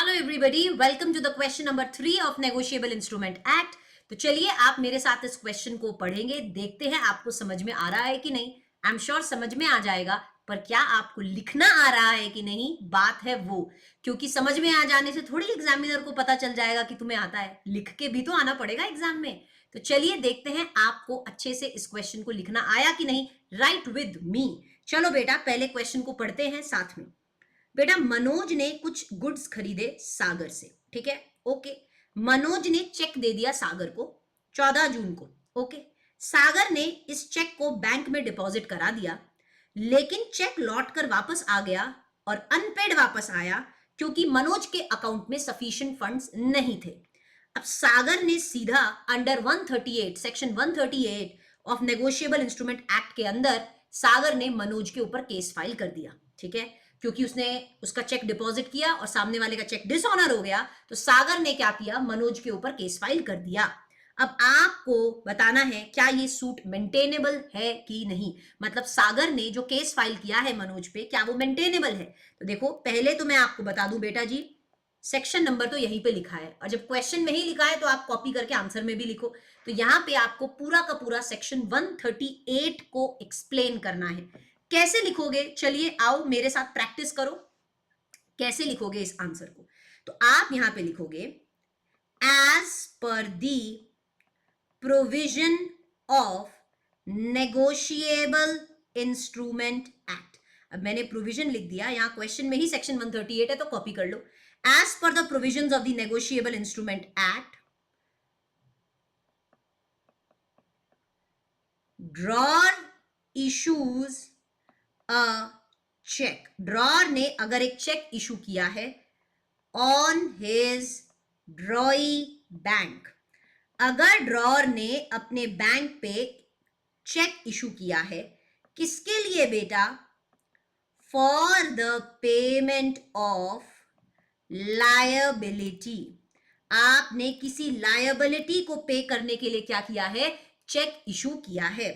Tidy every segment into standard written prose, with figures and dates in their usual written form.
Hello everybody, welcome to the question number 3 of negotiable instrument act. तो चलिए आप मेरे साथ इस क्वेश्चन को पढ़ेंगे, देखते हैं आपको समझ में आ रहा है कि नहीं। आई एम श्योर समझ में आ जाएगा, पर क्या आपको लिखना आ रहा है कि नहीं, बात है वो। क्योंकि समझ में आ जाने से थोड़ी एग्जामिनर को पता चल जाएगा कि तुम्हें आता है, लिख के भी तो आना पड़ेगा एग्जाम में। तो चलिए देखते हैं आपको अच्छे से इस क्वेश्चन को लिखना आया कि नहीं। Right with me. चलो बेटा, पहले क्वेश्चन को पढ़ते हैं साथ में। बेटा, मनोज ने कुछ गुड्स खरीदे सागर से, ठीक है, ओके। मनोज ने चेक दे दिया सागर को 14 जून को, ओके। सागर ने इस चेक को बैंक में डिपॉजिट करा दिया, लेकिन चेक लौट कर वापस आ गया और अनपेड वापस आया क्योंकि मनोज के अकाउंट में सफिशिएंट फंड्स नहीं थे। अब सागर ने सीधा under 138 section 138 of negotiable instrument act के अंदर सागर ने मनोज के ऊपर केस फाइल कर दिया, ठीक है। क्योंकि उसने उसका चेक डिपॉजिट किया और सामने वाले का चेक डिसऑनर हो गया, तो सागर ने क्या किया, मनोज के ऊपर केस फाइल कर दिया। अब आपको बताना है क्या ये सूट मेंटेनेबल है कि नहीं। मतलब सागर ने जो केस फाइल किया है मनोज पे, क्या वो मेंटेनेबल है। तो देखो, पहले तो मैं आपको बता दूं बेटा जी, सेक्शन नंबर तो यहीं पे लिखा है, और जब क्वेश्चन में ही लिखा है तो आप कॉपी करके आंसर में भी लिखो। तो यहां पे आपको पूरा का पूरा सेक्शन 138 को एक्सप्लेन करना है। कैसे लिखोगे, चलिए आओ मेरे साथ प्रैक्टिस करो। कैसे लिखोगे इस आंसर को, तो आप यहां पे लिखोगे एज पर the provision of negotiable instrument act. अब मैंने प्रोविजन लिख दिया, यहां क्वेश्चन में ही सेक्शन 138 है तो कॉपी कर लो। As per the provision of the negotiable instrument act, drawer issues a cheque. Drawer ने अगर एक चेक इशू किया है ऑन हिज ड्रॉई बैंक, अगर ड्रॉर ने अपने बैंक पे चेक इशू किया है, किसके लिए बेटा, for the payment of liability. आपने किसी लायबिलिटी को पे करने के लिए क्या किया है, चेक इशू किया है।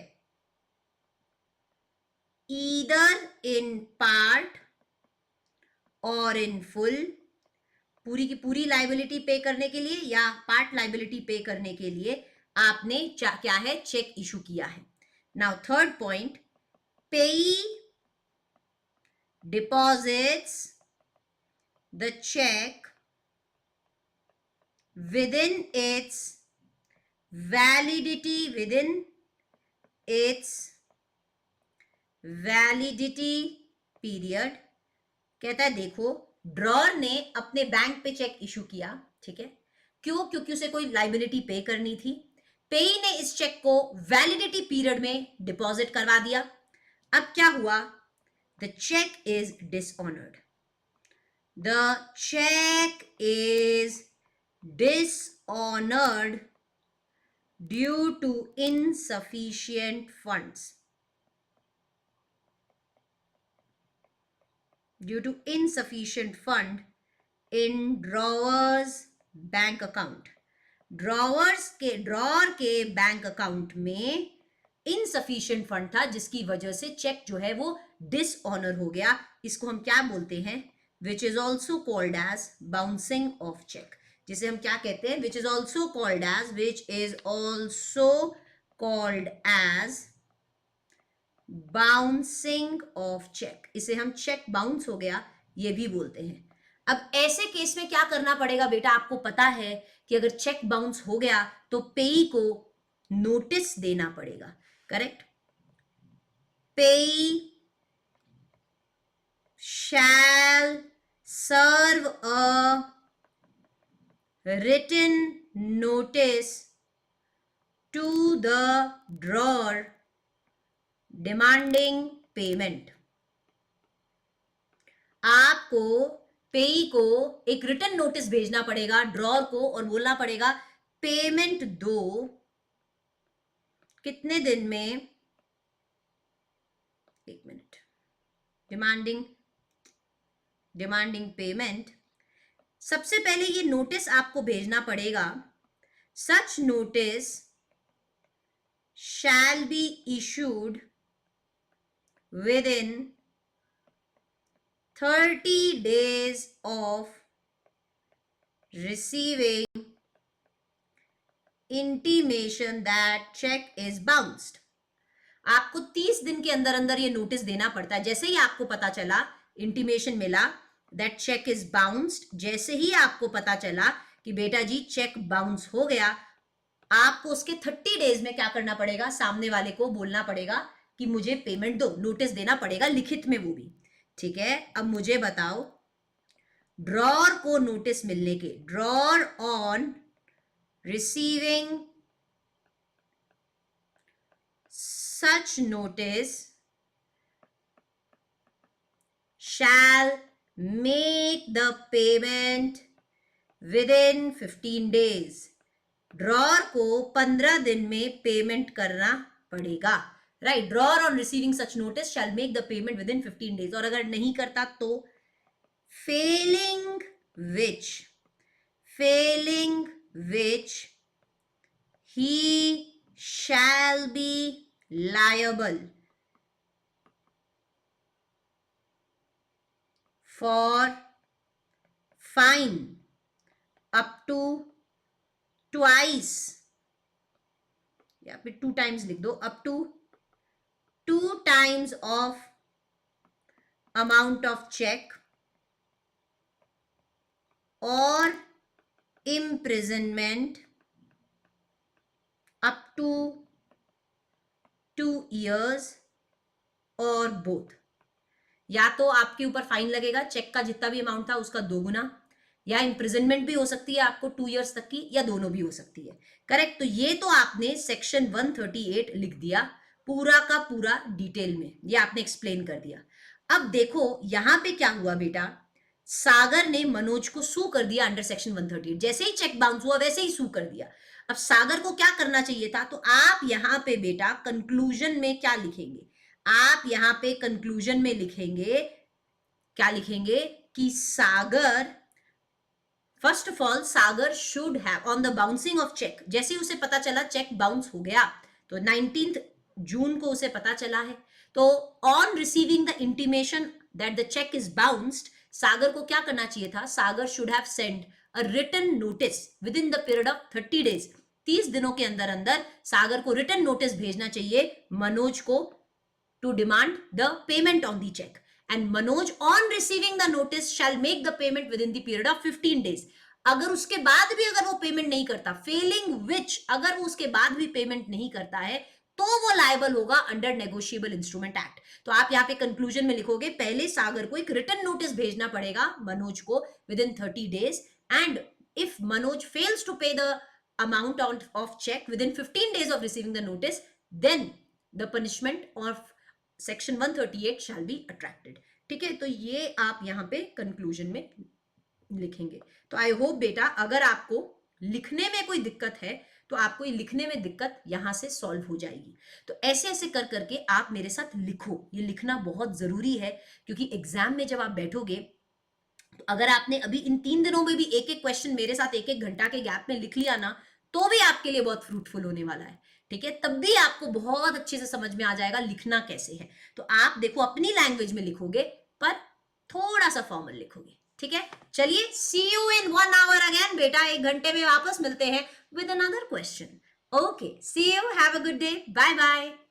ईदर इन पार्ट और इन फुल, पूरी की पूरी लाइबिलिटी पे करने के लिए या पार्ट लाइबिलिटी पे करने के लिए आपने क्या है, चेक इशू किया है। Now third point, payee deposits the cheque within its validity, within its validity period। कहता है देखो, ड्रॉर ने अपने बैंक पे चेक इशू किया, ठीक है, क्यों, क्योंकि उसे कोई लाइबिलिटी पे करनी थी। पेई ने इस चेक को वैलिडिटी पीरियड में डिपॉजिट करवा दिया। अब क्या हुआ, the cheque is dishonoured, the cheque is dishonored due to insufficient funds, due to insufficient fund in drawers bank account. Drawer के बैंक अकाउंट में इनसफिशिएंट फंड था, जिसकी वजह से चेक जो है वो डिसऑनर हो गया। इसको हम क्या बोलते हैं, which is also called as bouncing of cheque. जिसे हम क्या कहते हैं, which is also called as, which is also called as bouncing of cheque. इसे हम चेक बाउंस हो गया ये भी बोलते हैं। अब ऐसे केस में क्या करना पड़ेगा बेटा, आपको पता है कि अगर चेक बाउंस हो गया तो पेई को नोटिस देना पड़ेगा, करेक्ट। पेई शैल सर्व अ written notice to the drawer demanding payment। आपको पेई को एक रिटन नोटिस भेजना पड़ेगा ड्रॉर को और बोलना पड़ेगा पेमेंट दो, कितने दिन में, एक मिनट, डिमांडिंग पेमेंट। सबसे पहले ये नोटिस आपको भेजना पड़ेगा, such notice shall be issued within 30 days of receiving intimation that check is bounced. आपको 30 दिन के अंदर अंदर ये नोटिस देना पड़ता है। जैसे ही आपको पता चला, इंटीमेशन मिला दैट चेक इज बाउंस्ड, जैसे ही आपको पता चला कि बेटा जी चेक बाउंस हो गया, आपको उसके 30 डेज में क्या करना पड़ेगा, सामने वाले को बोलना पड़ेगा कि मुझे पेमेंट दो, नोटिस देना पड़ेगा लिखित में, वो भी। ठीक है, अब मुझे बताओ, ड्रॉर को नोटिस मिलने के, drawer on receiving such notice shall make the payment within 15 days. Drawer को 15 दिन में पेमेंट करना पड़ेगा, right. Drawer on receiving such notice shall make the payment within 15 days, और अगर नहीं करता तो Fehling which he shall be liable for fine up to twice, या फिर 2 times लिख दो, up to 2 times of amount of check, or imprisonment up to 2 years और बोथ। या तो आपके ऊपर फाइन लगेगा, चेक का जितना भी अमाउंट था उसका 2 गुना, या इम्प्रिजनमेंट भी हो सकती है आपको 2 इयर्स तक की, या दोनों भी हो सकती है। करेक्ट। तो ये तो आपने सेक्शन 138 लिख दिया पूरा का पूरा डिटेल में, ये आपने एक्सप्लेन कर दिया। अब देखो यहां पे क्या हुआ बेटा, सागर ने मनोज को सू कर दिया अंडर सेक्शन 138। जैसे ही चेक बाउंस हुआ वैसे ही सू कर दिया। अब सागर को क्या करना चाहिए था, तो आप यहां पे बेटा कंक्लूजन में क्या लिखेंगे, आप यहां पे कंक्लूजन में लिखेंगे, क्या लिखेंगे कि Sagar, first of all Sagar should have on the bouncing of cheque, जैसे उसे पता चला चेक बाउंस हो गया, तो 19 जून को उसे पता चला है, तो on receiving the intimation that the cheque is bounced, Sagar को क्या करना चाहिए था, Sagar should have send a written notice within the period of 30 days, 30 दिनों के अंदर अंदर सागर को रिटन नोटिस भेजना चाहिए मनोज को to demand the payment on the cheque, and Manoj on receiving the notice shall make the payment within the period of 15 days. अगर उसके बाद भी अगर वो पेमेंट नहीं करता, फेलिंग विच अगर वो उसके बाद भी पेमेंट नहीं करता है, तो वो लायबल होगा अंडर नेगोशिएबल इंस्ट्रूमेंट एक्ट। तो आप यहाँ पे कंक्लूजन में लिखोगे, पहले सागर को एक रिटन नोटिस भेजना पड़ेगा मनोज को within 30 days, and if Manoj fails to pay the amount of cheque within 15 days of receiving the notice, then the punishment of section 138 shall be attracted। ठीक है, तो ये आप यहाँ पे कंक्लूजन में लिखेंगे। तो आई होप बेटा अगर आपको लिखने में कोई दिक्कत है तो आपको ये लिखने में दिक्कत यहां से सॉल्व हो जाएगी। तो ऐसे ऐसे कर करके आप मेरे साथ लिखो, ये लिखना बहुत जरूरी है, क्योंकि एग्जाम में जब आप बैठोगे तो अगर आपने अभी इन 3 दिनों में भी एक एक क्वेश्चन मेरे साथ 1-1 घंटा के गैप में लिख लिया ना, तो भी आपके लिए बहुत फ्रूटफुल होने वाला है। ठीक है, तब भी आपको बहुत अच्छे से समझ में आ जाएगा लिखना कैसे है। तो आप देखो अपनी लैंग्वेज में लिखोगे पर थोड़ा सा फॉर्मल लिखोगे। ठीक है, चलिए सी यू इन 1 hour अगेन बेटा, 1 घंटे में वापस मिलते हैं with another question. Okay, see you, have a good day, bye bye.